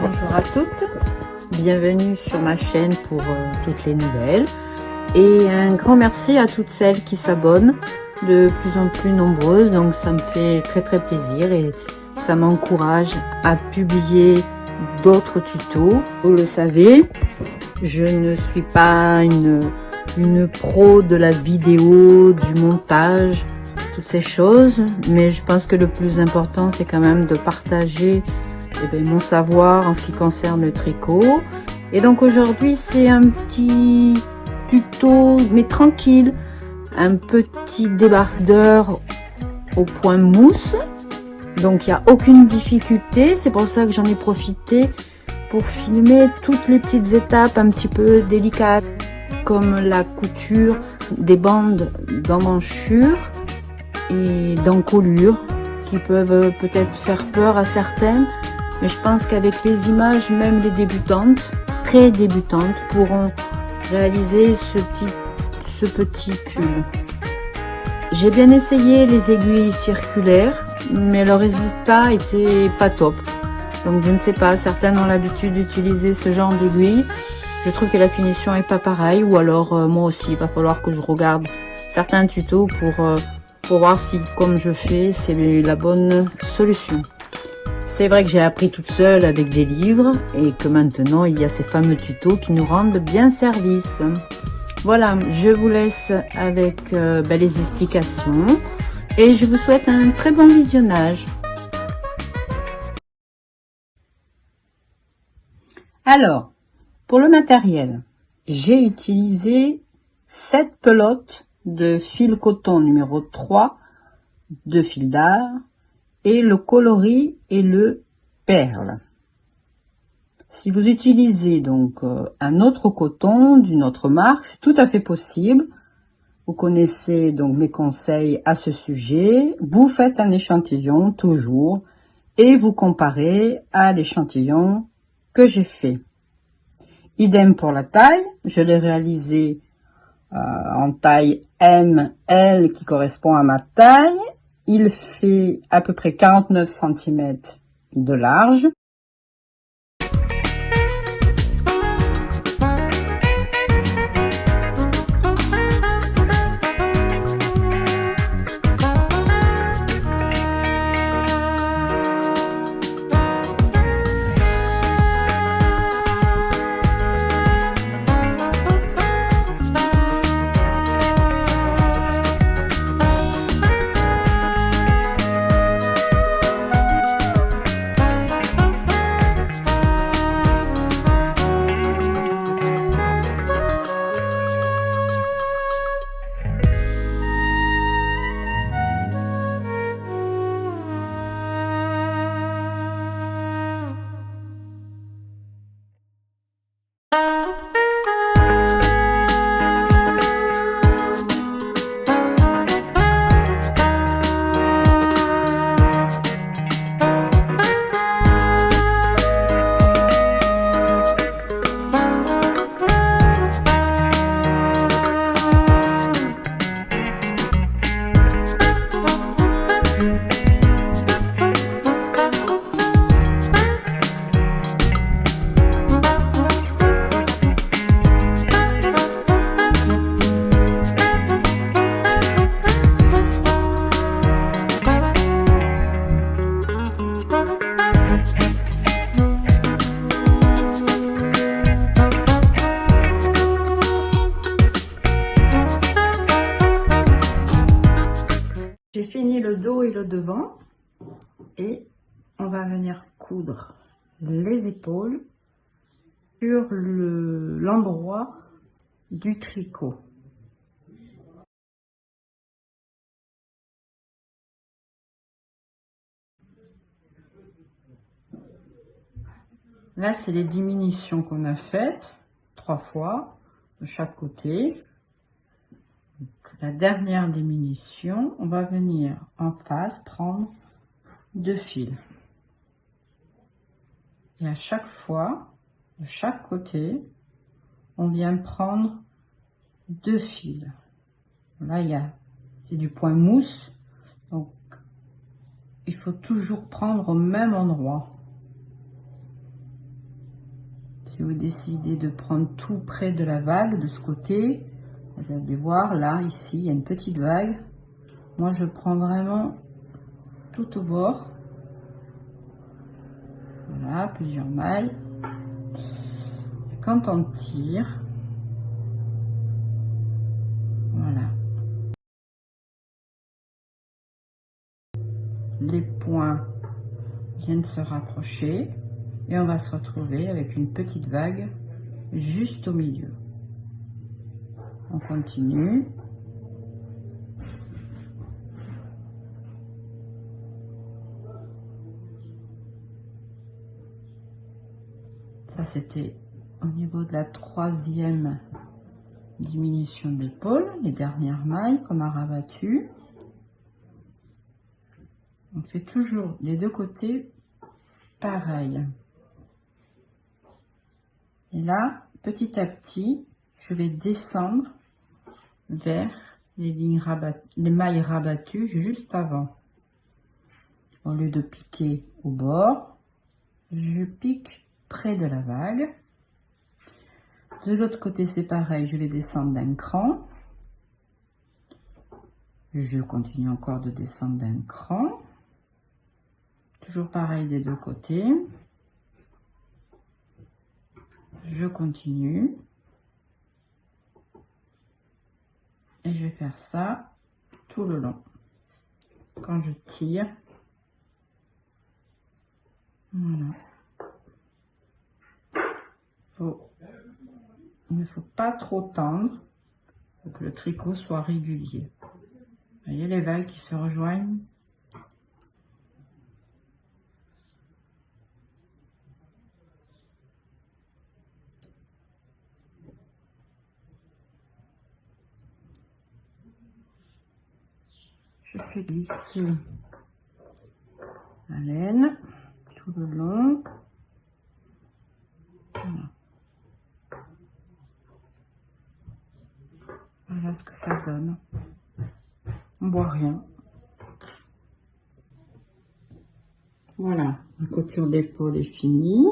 Bonjour à toutes, bienvenue sur ma chaîne pour toutes les nouvelles et un grand merci à toutes celles qui s'abonnent, de plus en plus nombreuses, donc ça me fait très plaisir et ça m'encourage à publier d'autres tutos. Vous le savez, je ne suis pas une pro de la vidéo, du montage, toutes ces choses, mais je pense que le plus important c'est quand même de partager mon savoir en ce qui concerne le tricot. Et donc aujourd'hui c'est un petit tuto mais tranquille, un petit débardeur au point mousse, donc il n'y a aucune difficulté. C'est pour ça que j'en ai profité pour filmer toutes les petites étapes un petit peu délicates, comme la couture des bandes d'emmanchure et d'encolure, qui peuvent peut-être faire peur à certaines, mais je pense qu'avec les images, même les débutantes, très débutantes, pourront réaliser ce petit pull. J'ai bien essayé les aiguilles circulaires, mais le résultat était pas top. Donc je ne sais pas, certaines ont l'habitude d'utiliser ce genre d'aiguilles. Je trouve que la finition est pas pareille, ou alors moi aussi, il va falloir que je regarde certains tutos pour voir si, comme je fais, c'est la bonne solution. C'est vrai que j'ai appris toute seule avec des livres et que maintenant il y a ces fameux tutos qui nous rendent bien service. Voilà, je vous laisse avec les explications et je vous souhaite un très bon visionnage. Alors, pour le matériel, j'ai utilisé 7 pelotes de fil coton numéro 3 de fil d'art et le coloris et le perle. Si vous utilisez donc un autre coton d'une autre marque, c'est tout à fait possible. Vous connaissez donc mes conseils à ce sujet. Vous faites un échantillon toujours et vous comparez à l'échantillon que j'ai fait. Idem pour la taille, je l'ai réalisé en taille ML qui correspond à ma taille. Il fait à peu près 49 cm de large. J'ai fini le dos et le devant et on va venir coudre les épaules sur l'endroit du tricot. Là, c'est les diminutions qu'on a faites 3 fois de chaque côté. La dernière diminution, on va venir en face prendre 2 fils. Et à chaque fois, de chaque côté, on vient prendre 2 fils. Là, c'est du point mousse, donc il faut toujours prendre au même endroit. Si vous décidez de prendre tout près de la vague, de ce côté, vous allez voir, là, ici, il y a une petite vague. Moi, je prends vraiment tout au bord. Voilà, plusieurs mailles. Et quand on tire, voilà. Les points viennent se rapprocher et on va se retrouver avec une petite vague juste au milieu. On continue. Ça, c'était au niveau de la troisième diminution d'épaule, les dernières mailles qu'on a rabattues. On fait toujours les deux côtés pareil. Et là, petit à petit, je vais descendre vers les lignes les mailles rabattues juste avant. Au lieu de piquer au bord, je pique près de la vague. De l'autre côté, c'est pareil, je vais descendre d'un cran. Je continue encore de descendre d'un cran. Toujours pareil des deux côtés. Je continue. Et je vais faire ça tout le long. Quand je tire, voilà. Il ne faut pas trop tendre pour que le tricot soit régulier. Vous voyez les vagues qui se rejoignent? Je fais glisser la laine tout le long. Voilà. Voilà ce que ça donne. On voit rien. Voilà, la couture d'épaule est finie.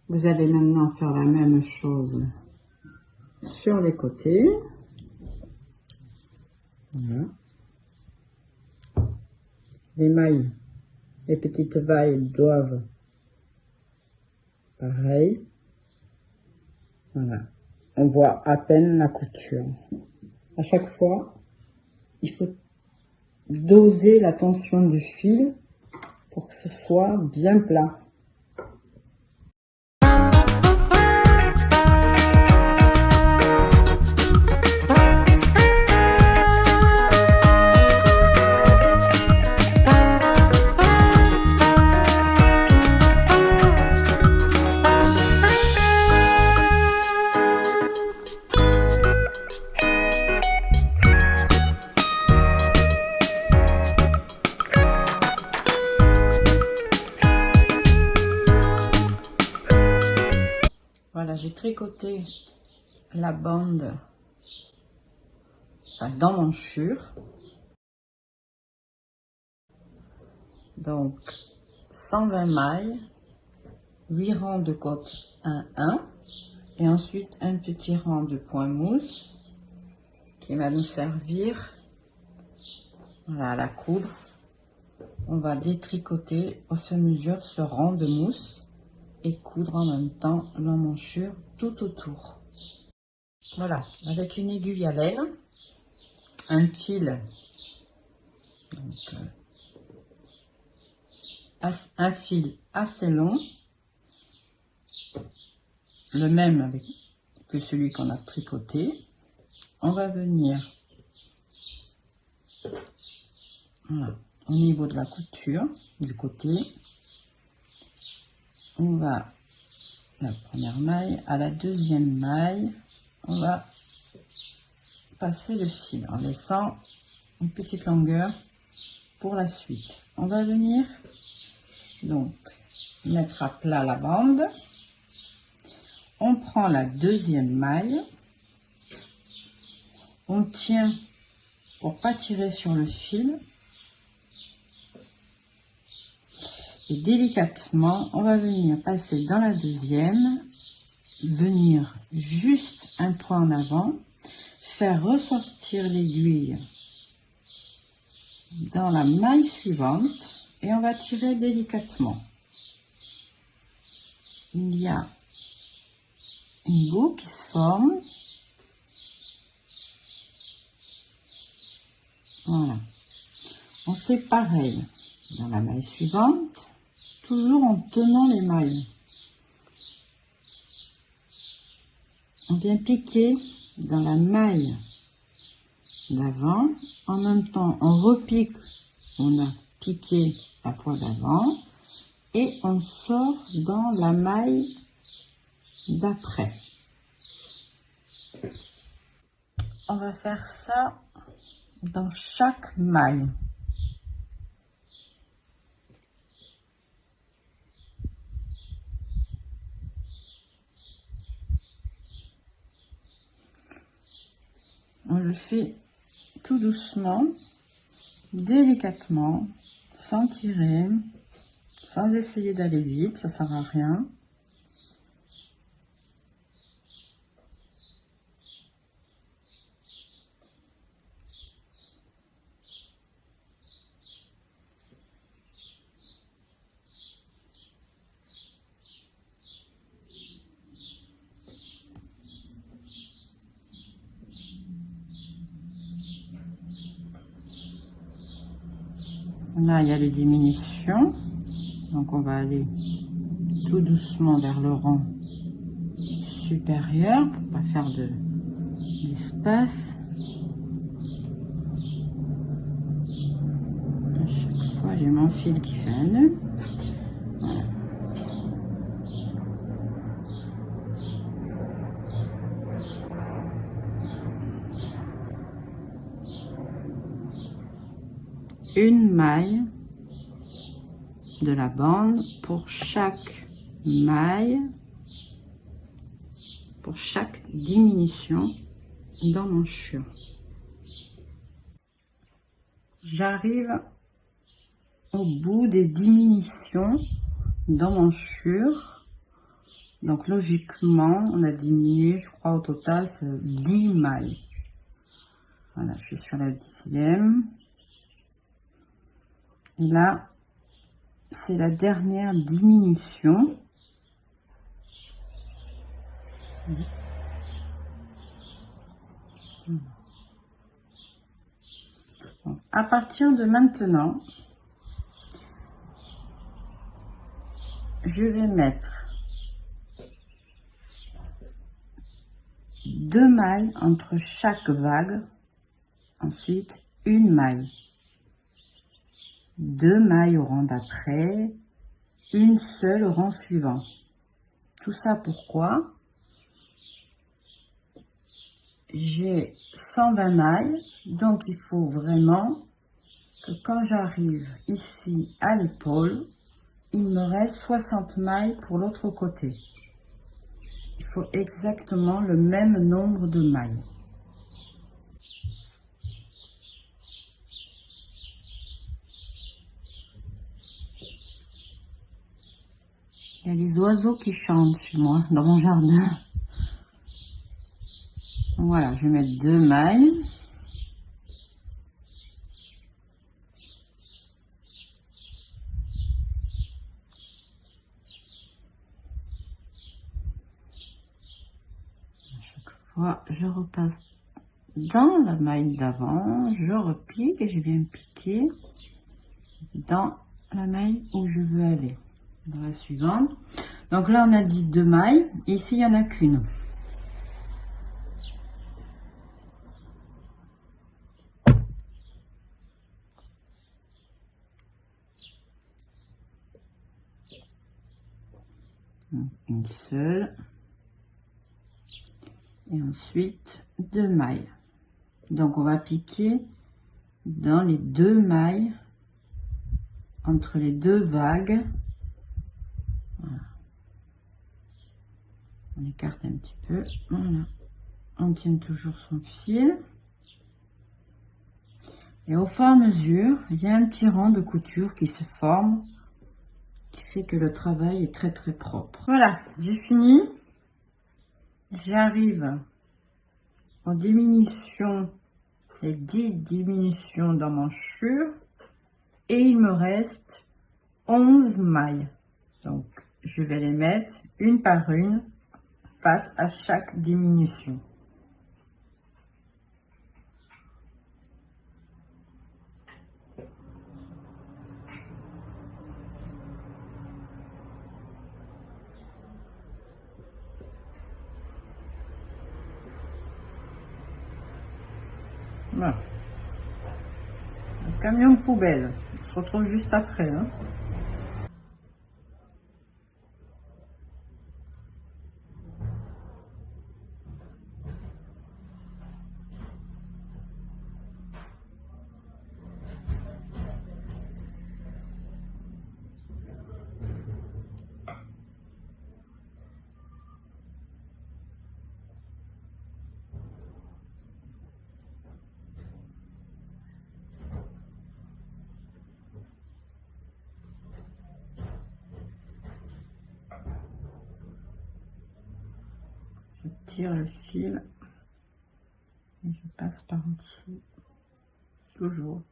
Vous allez maintenant faire la même chose sur les côtés. Voilà. Les mailles, les petites vagues doivent pareil. Voilà. On voit à peine la couture. À chaque fois, il faut doser la tension du fil pour que ce soit bien plat. Voilà, j'ai tricoté la bande d'emmanchure. Donc, 120 mailles, 8 rangs de côte 1-1, et ensuite un petit rang de point mousse qui va nous servir, voilà, à la coudre. On va détricoter au fur et à mesure ce rang de mousse et coudre en même temps l'emmanchure tout autour. Voilà, avec une aiguille à laine, un fil, donc, un fil assez long, le même que celui qu'on a tricoté. On va venir, voilà, au niveau de la couture du côté. On va, la première maille, à la deuxième maille, on va passer le fil en laissant une petite longueur pour la suite. On va venir donc mettre à plat la bande. On prend la deuxième maille, on tient pour pas tirer sur le fil Et délicatement, on va venir passer dans la deuxième, venir juste un point en avant, faire ressortir l'aiguille dans la maille suivante et on va tirer délicatement. Il y a une boucle qui se forme. Voilà. On fait pareil dans la maille suivante, toujours en tenant les mailles. On vient piquer dans la maille d'avant, en même temps on repique, on a piqué la fois d'avant et on sort dans la maille d'après. On va faire ça dans chaque maille. On le fait tout doucement, délicatement, sans tirer, sans essayer d'aller vite, ça sert à rien. Là, il y a les diminutions, donc on va aller tout doucement vers le rang supérieur pour pas faire d'espace. À chaque fois, j'ai mon fil qui fait un nœud. Voilà. Une maille de la bande pour chaque maille, pour chaque diminution d'emmanchure. J'arrive au bout des diminutions d'emmanchure. Donc logiquement, on a diminué, je crois au total, c'est 10 mailles. Voilà, je suis sur la 10e. Et là, c'est la dernière diminution. Donc, à partir de maintenant, je vais mettre 2 mailles entre chaque vague, ensuite une maille. 2 mailles au rang d'après, une seule au rang suivant. Tout ça pourquoi? J'ai 120 mailles, donc il faut vraiment que quand j'arrive ici à l'épaule, il me reste 60 mailles pour l'autre côté. Il faut exactement le même nombre de mailles. Il y a les oiseaux qui chantent chez moi, dans mon jardin. Voilà, je vais mettre 2 mailles. À chaque fois, je repasse dans la maille d'avant, je repique et je viens piquer dans la maille où je veux aller. Dans la suivante. Donc là, on a dit 2 mailles. Ici, il n'y en a qu'une. Une seule. Et ensuite, 2 mailles. Donc, on va piquer dans les 2 mailles entre les 2 vagues. Voilà. On écarte un petit peu. Voilà. On tient toujours son fil. Et au fur et à mesure, il y a un petit rang de couture qui se forme fait que le travail est très très propre. Voilà, j'ai fini. J'arrive en diminution, les 10 diminutions d'emmanchure, et il me reste 11 mailles. Donc je vais les mettre une par une face à chaque diminution. Voilà. Le camion de poubelle. On se retrouve juste après. Hein. Je tire le fil et je passe par en dessous, toujours.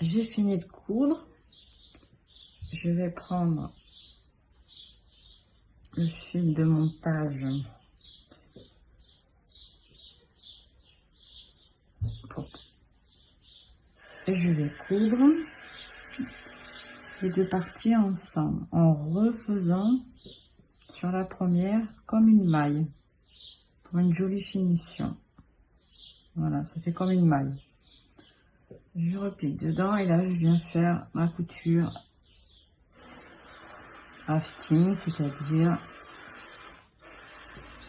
J'ai fini de coudre. Je vais prendre le fil de montage et je vais coudre les deux parties ensemble en refaisant sur la première comme une maille pour une jolie finition. Voilà, ça fait comme une maille. Je replie dedans et là je viens faire ma couture rafting, c'est-à-dire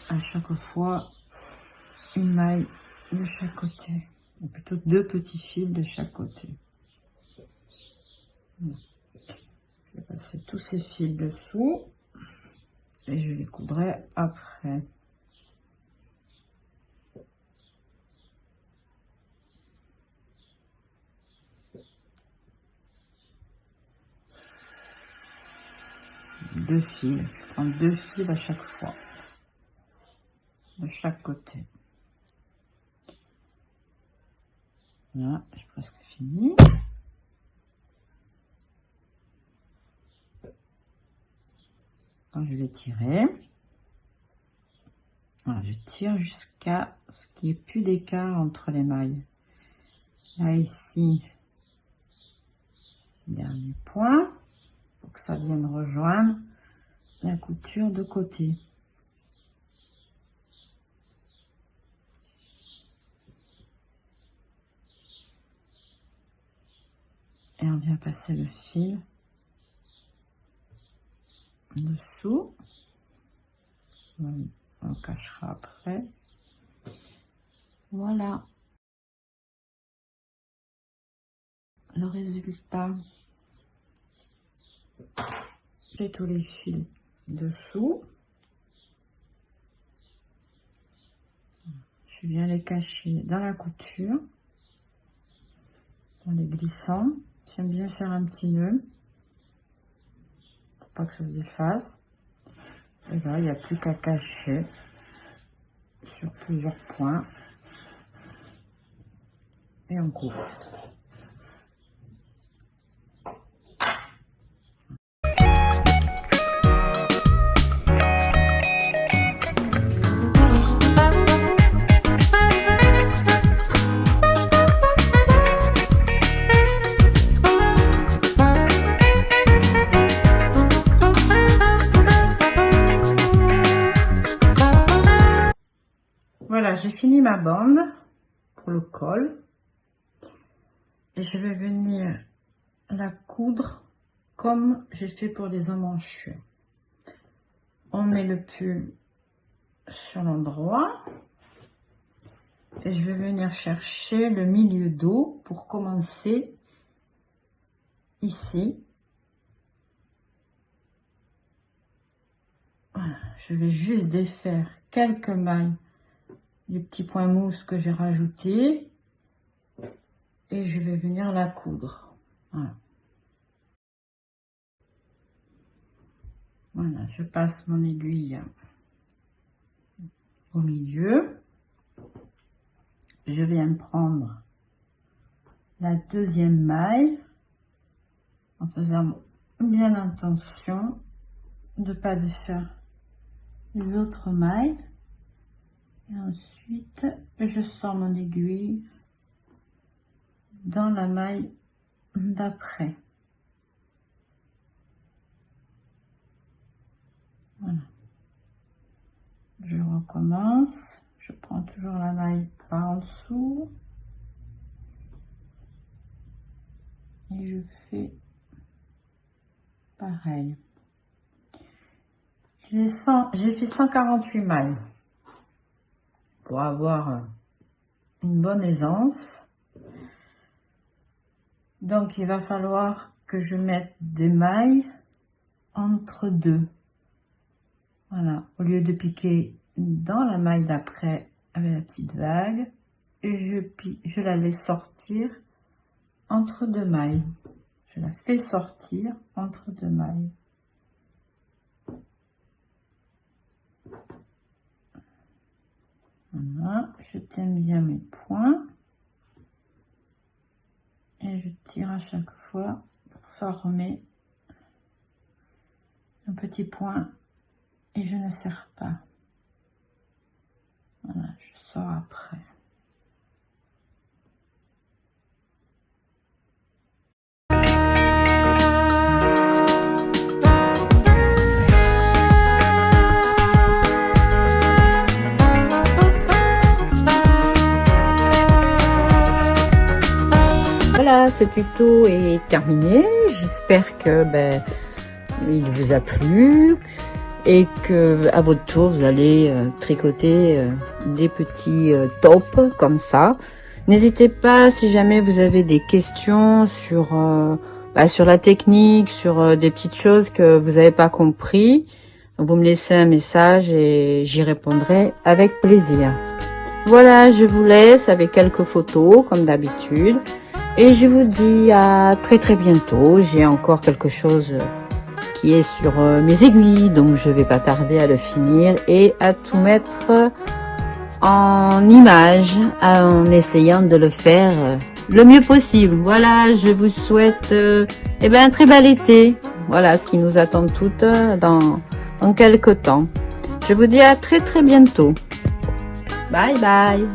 à chaque fois une maille de chaque côté, ou plutôt deux petits fils de chaque côté. Je vais passer tous ces fils dessous et je les coudrai après. Deux fils, je prends deux fils à chaque fois, de chaque côté. Voilà, j'ai presque fini. Quand je vais tirer, voilà, je tire jusqu'à ce qu'il n'y ait plus d'écart entre les mailles. Là ici, dernier point, pour que ça vienne rejoindre la couture de côté. Et on vient passer le fil dessous. On cachera après. Voilà le résultat. J'ai tous les fils dessous. Je viens les cacher dans la couture, dans les glissants. J'aime bien faire un petit nœud pour pas que ça se défasse. Et là, il n'y a plus qu'à cacher sur plusieurs points et on coupe. j'ai fini ma bande pour le col. Et je vais venir la coudre comme j'ai fait pour les emmanchures. On met le pull sur l'endroit. Et je vais venir chercher le milieu dos pour commencer ici. Voilà, je vais juste défaire quelques mailles du petit point mousse que j'ai rajouté et je vais venir la coudre. Voilà. Voilà, je passe mon aiguille au milieu. Je viens prendre la deuxième maille en faisant bien attention de ne pas défaire les autres mailles. Et ensuite, je sors mon aiguille dans la maille d'après. Voilà. Je recommence. Je prends toujours la maille par en dessous. Et je fais pareil. J'ai fait 148 mailles pour avoir une bonne aisance. Donc il va falloir que je mette des mailles entre deux. Voilà, au lieu de piquer dans la maille d'après avec la petite vague, je la laisse sortir entre deux mailles. Je la fais sortir entre deux mailles. Voilà, je tiens bien mes points et je tire à chaque fois pour former un petit point et je ne serre pas. Voilà, je sors après. Voilà, ce tuto est terminé. J'espère que il vous a plu et que à votre tour vous allez tricoter des petits tops comme ça. N'hésitez pas, si jamais vous avez des questions sur sur la technique, sur des petites choses que vous n'avez pas compris, vous me laissez un message et j'y répondrai avec plaisir. Voilà, je vous laisse avec quelques photos comme d'habitude. Et je vous dis à très bientôt. J'ai encore quelque chose qui est sur mes aiguilles, donc je vais pas tarder à le finir et à tout mettre en image en essayant de le faire le mieux possible. Voilà, je vous souhaite un très bel été. Voilà ce qui nous attend toutes dans quelques temps. Je vous dis à très bientôt. Bye bye.